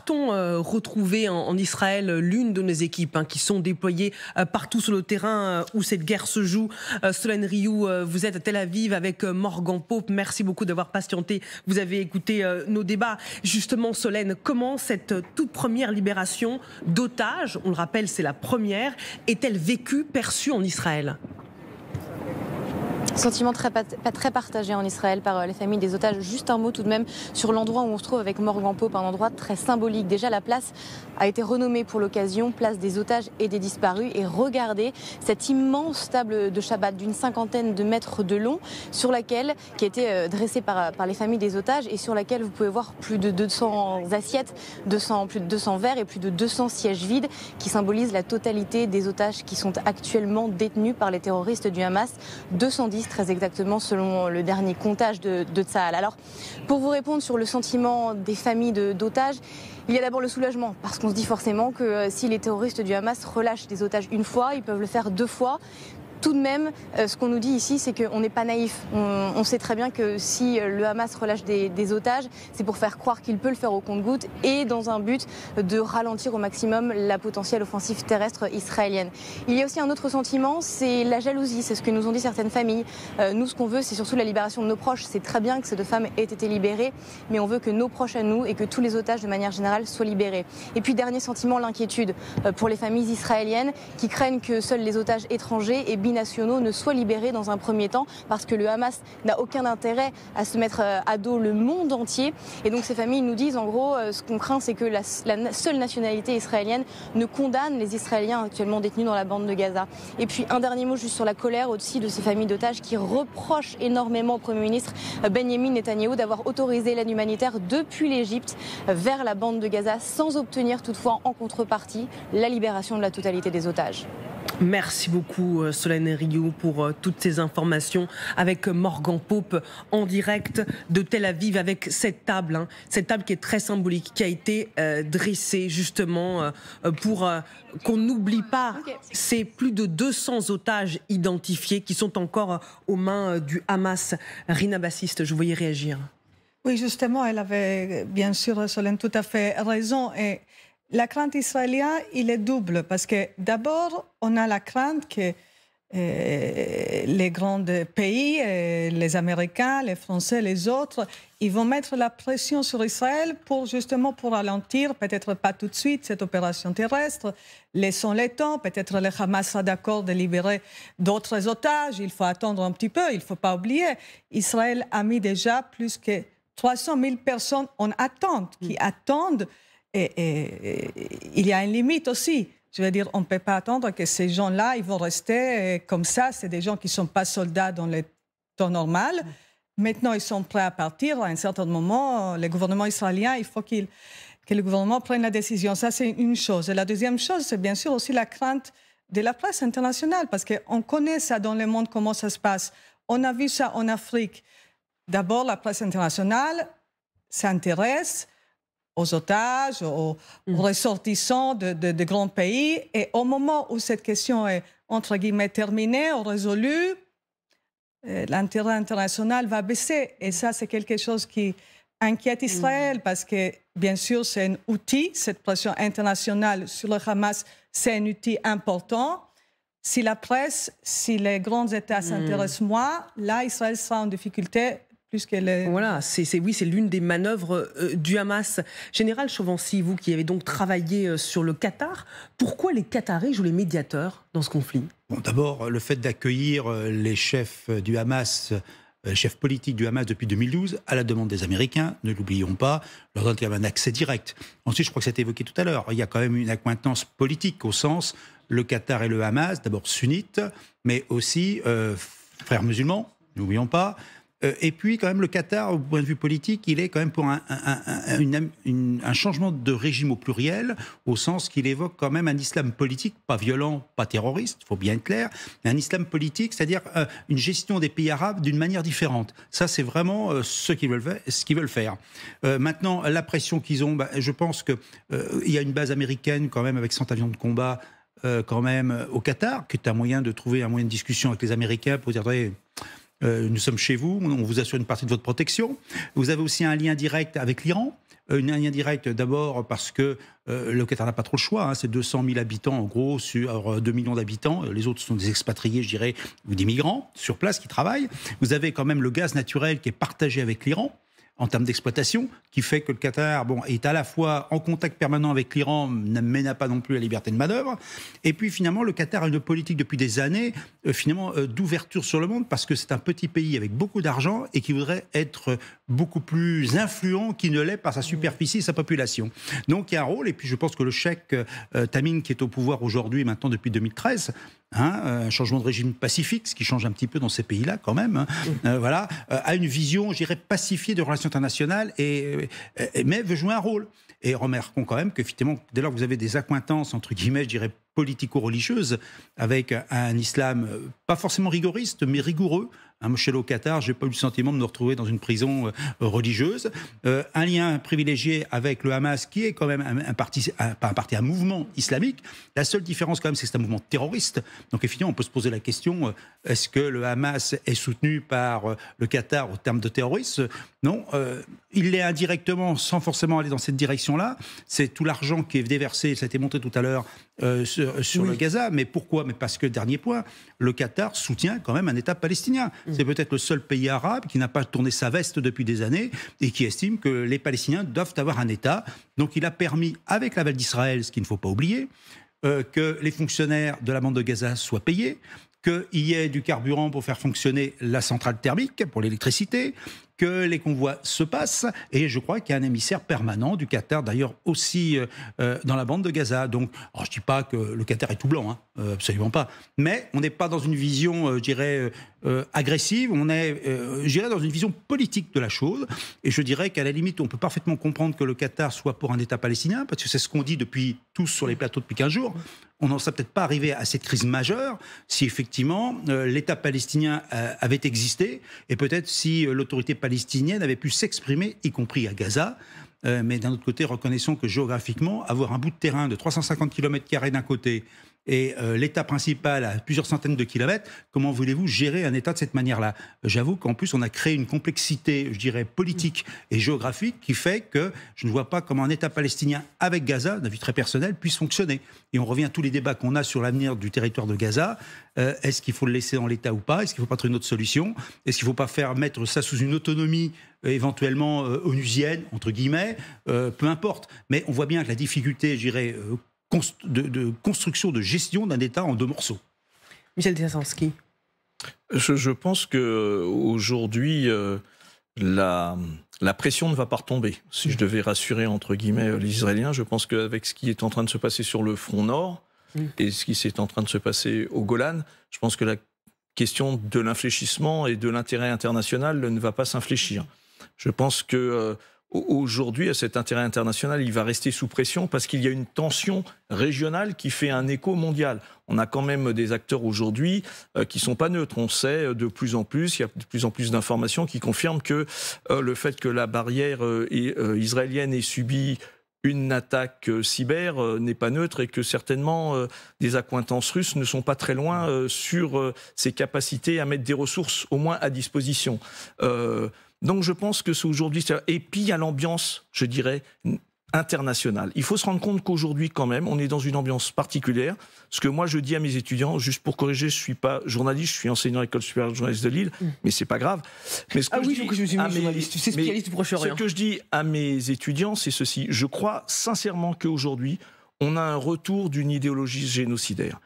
Partons retrouver en Israël l'une de nos équipes qui sont déployées partout sur le terrain où cette guerre se joue. Solène Rioux, vous êtes à Tel Aviv avec Morgan Pope. Merci beaucoup d'avoir patienté. Vous avez écouté nos débats. Justement, Solène, comment cette toute première libération d'otages, on le rappelle, c'est la première, est-elle vécue, perçue en Israël ? Sentiment très partagé en Israël par les familles des otages. Juste un mot tout de même sur l'endroit où on se trouve avec Morgan Pope, un endroit très symbolique. Déjà, la place a été renommée pour l'occasion, place des otages et des disparus. Et regardez cette immense table de Shabbat d'une 50aine de mètres de long, sur laquelle, qui a été dressée par les familles des otages et sur laquelle vous pouvez voir plus de 200 assiettes, plus de 200 verres et plus de 200 sièges vides qui symbolisent la totalité des otages qui sont actuellement détenus par les terroristes du Hamas. 210 très exactement selon le dernier comptage de Tsahal. Alors, pour vous répondre sur le sentiment des familles d'otages, il y a d'abord le soulagement, parce qu'on se dit forcément que si les terroristes du Hamas relâchent des otages une fois, ils peuvent le faire deux fois. Tout de même, ce qu'on nous dit ici, c'est qu'on n'est pas naïf. On sait très bien que si le Hamas relâche des otages, c'est pour faire croire qu'il peut le faire au compte-gouttes et dans un but de ralentir au maximum la potentielle offensive terrestre israélienne. Il y a aussi un autre sentiment, c'est la jalousie. C'est ce que nous ont dit certaines familles. Nous, ce qu'on veut, c'est surtout la libération de nos proches. C'est très bien que ces deux femmes aient été libérées, mais on veut que nos proches à nous et que tous les otages, de manière générale, soient libérés. Et puis, dernier sentiment, l'inquiétude pour les familles israéliennes qui craignent que seuls les otages étrangers et binationaux ne soient libérés dans un premier temps parce que le Hamas n'a aucun intérêt à se mettre à dos le monde entier. Et donc ces familles nous disent en gros ce qu'on craint, c'est que la seule nationalité israélienne ne condamne les Israéliens actuellement détenus dans la bande de Gaza. Et puis un dernier mot juste sur la colère aussi de ces familles d'otages qui reprochent énormément au Premier ministre Benyamin Netanyahou d'avoir autorisé l'aide humanitaire depuis l'Égypte vers la bande de Gaza sans obtenir toutefois en contrepartie la libération de la totalité des otages. Merci beaucoup Solène Rioux pour toutes ces informations avec Morgan Pope en direct de Tel Aviv avec cette table qui est très symbolique, qui a été dressée justement pour qu'on n'oublie pas ces plus de 200 otages identifiés qui sont encore aux mains du Hamas. Rina Bassiste, je vous voyais réagir. Oui, justement, elle avait bien sûr, Solène, tout à fait raison. Et la crainte israélienne, il est double, parce que d'abord, on a la crainte que les grands pays, les Américains, les Français, les autres, ils vont mettre la pression sur Israël pour ralentir, peut-être pas tout de suite, cette opération terrestre. Laissons le temps, peut-être le Hamas sera d'accord de libérer d'autres otages, il faut attendre un petit peu, il ne faut pas oublier. Israël a mis déjà plus que 300 000 personnes en attente, qui attendent. Et il y a une limite aussi. Je veux dire, on ne peut pas attendre que ces gens-là, ils vont rester comme ça. C'est des gens qui ne sont pas soldats dans le temps normal. Maintenant, ils sont prêts à partir. À un certain moment, le gouvernement israélien, il faut que le gouvernement prenne la décision. Ça, c'est une chose. Et la deuxième chose, c'est bien sûr aussi la crainte de la presse internationale, parce qu'on connaît ça dans le monde, comment ça se passe. On a vu ça en Afrique. D'abord, la presse internationale s'intéresse aux otages, aux ressortissants de grands pays. Et au moment où cette question est, entre guillemets, terminée ou résolue, l'intérêt international va baisser. Et ça, c'est quelque chose qui inquiète Israël, parce que, bien sûr, c'est un outil, cette pression internationale sur le Hamas, c'est un outil important. Si la presse, si les grands États s'intéressent moins, là, Israël sera en difficulté. Voilà, c'est l'une des manœuvres du Hamas. Général Chauvency, vous qui avez donc travaillé sur le Qatar, pourquoi les Qataris jouent les médiateurs dans ce conflit ? Bon, d'abord, le fait d'accueillir les chefs du Hamas, chefs politiques du Hamas depuis 2012, à la demande des Américains, ne l'oublions pas, leur donne quand même un accès direct. Ensuite, je crois que c'était évoqué tout à l'heure, il y a quand même une accointance politique, au sens, le Qatar et le Hamas, d'abord sunnites, mais aussi frères musulmans, n'oublions pas. Et puis, quand même, le Qatar, au point de vue politique, il est quand même pour un changement de régime au pluriel, au sens qu'il évoque quand même un islam politique, pas violent, pas terroriste, il faut bien être clair, mais un islam politique, c'est-à-dire une gestion des pays arabes d'une manière différente. Ça, c'est vraiment ce qu'ils veulent faire. Maintenant, la pression qu'ils ont, je pense qu'il y a une base américaine quand même avec 100 avions de combat quand même au Qatar, qui est un moyen de trouver un moyen de discussion avec les Américains pour dire nous sommes chez vous, on vous assure une partie de votre protection. Vous avez aussi un lien direct avec l'Iran. Un lien direct d'abord parce que le Qatar n'a pas trop le choix, hein, c'est 200 000 habitants en gros sur 2 millions d'habitants, les autres sont des expatriés je dirais, ou des migrants sur place qui travaillent. Vous avez quand même le gaz naturel qui est partagé avec l'Iran en termes d'exploitation, qui fait que le Qatar est à la fois en contact permanent avec l'Iran, mais n'a pas non plus la liberté de manœuvre. Et puis finalement, le Qatar a une politique depuis des années d'ouverture sur le monde, parce que c'est un petit pays avec beaucoup d'argent et qui voudrait être beaucoup plus influent qu'il ne l'est par sa superficie et sa population. Donc il y a un rôle, et puis je pense que le cheikh Tamim, qui est au pouvoir aujourd'hui, maintenant depuis 2013, un changement de régime pacifique, ce qui change un petit peu dans ces pays-là quand même, voilà, a une vision, je dirais, pacifiée de relations internationales, mais veut jouer un rôle. Et remarquons quand même qu'effectivement, dès lors que vous avez des accointances, entre guillemets, je dirais, politico-religieuses, avec un islam pas forcément rigoriste, mais rigoureux. Moi, chez le Qatar, je n'ai pas eu le sentiment de me retrouver dans une prison religieuse. Un lien privilégié avec le Hamas, qui est quand même un mouvement islamique. La seule différence, quand même, c'est que c'est un mouvement terroriste. Donc, effectivement, on peut se poser la question, est-ce que le Hamas est soutenu par le Qatar au terme de terroriste ? Non. Il l'est indirectement, sans forcément aller dans cette direction-là. C'est tout l'argent qui est déversé, ça a été montré tout à l'heure, sur le Gaza. Mais pourquoi ? Mais parce que, dernier point, le Qatar soutient quand même un État palestinien. C'est peut-être le seul pays arabe qui n'a pas tourné sa veste depuis des années et qui estime que les Palestiniens doivent avoir un État. Donc il a permis, avec l'aval d'Israël, ce qu'il ne faut pas oublier, que les fonctionnaires de la bande de Gaza soient payés, qu'il y ait du carburant pour faire fonctionner la centrale thermique, pour l'électricité, que les convois se passent, et je crois qu'il y a un émissaire permanent du Qatar, d'ailleurs aussi dans la bande de Gaza. Donc, je ne dis pas que le Qatar est tout blanc, hein, absolument pas, mais on n'est pas dans une vision, je dirais, agressive, on est, je dirais, dans une vision politique de la chose, et je dirais qu'à la limite, on peut parfaitement comprendre que le Qatar soit pour un État palestinien, parce que c'est ce qu'on dit depuis tous sur les plateaux depuis 15 jours. On n'en serait peut-être pas arrivé à cette crise majeure si effectivement l'État palestinien avait existé, et peut-être si l'autorité palestinienne avait pu s'exprimer, y compris à Gaza. Mais d'un autre côté, reconnaissons que géographiquement, avoir un bout de terrain de 350 km² d'un côté et l'État principal à plusieurs centaines de kilomètres, comment voulez-vous gérer un État de cette manière-là ? J'avoue qu'en plus, on a créé une complexité, je dirais, politique et géographique qui fait que je ne vois pas comment un État palestinien avec Gaza, d'un vue très personnel, puisse fonctionner. Et on revient à tous les débats qu'on a sur l'avenir du territoire de Gaza. Est-ce qu'il faut le laisser dans l'État ou pas ? Est-ce qu'il ne faut pas trouver une autre solution ? Est-ce qu'il ne faut pas mettre ça sous une autonomie éventuellement onusienne, entre guillemets ? Peu importe. Mais on voit bien que la difficulté, je dirais, de construction, de gestion d'un État en deux morceaux. Michel Tiasanski. Je pense qu'aujourd'hui, la pression ne va pas retomber. Si je devais rassurer, entre guillemets, les Israéliens, je pense qu'avec ce qui est en train de se passer sur le front nord et ce qui est en train de se passer au Golan, je pense que la question de l'infléchissement et de l'intérêt international ne va pas s'infléchir. Je pense que aujourd'hui, cet intérêt international, il va rester sous pression parce qu'il y a une tension régionale qui fait un écho mondial. On a quand même des acteurs aujourd'hui qui ne sont pas neutres. On sait de plus en plus, il y a de plus en plus d'informations qui confirment que le fait que la barrière israélienne ait subi une attaque cyber n'est pas neutre et que certainement des accointances russes ne sont pas très loin sur ses capacités à mettre des ressources au moins à disposition. Donc je pense que c'est aujourd'hui... Et puis il y a l'ambiance, je dirais, internationale. Il faut se rendre compte qu'aujourd'hui, quand même, on est dans une ambiance particulière. Ce que moi, je dis à mes étudiants, juste pour corriger, je ne suis pas journaliste, je suis enseignant à l'École supérieure de journalisme de Lille, mais ce n'est pas grave. Mais ce que je me suis mis journaliste, tu sais, spécialiste du Proche-Orient. Ce que je dis à mes étudiants, c'est ceci. Je crois sincèrement qu'aujourd'hui, on a un retour d'une idéologie génocidaire.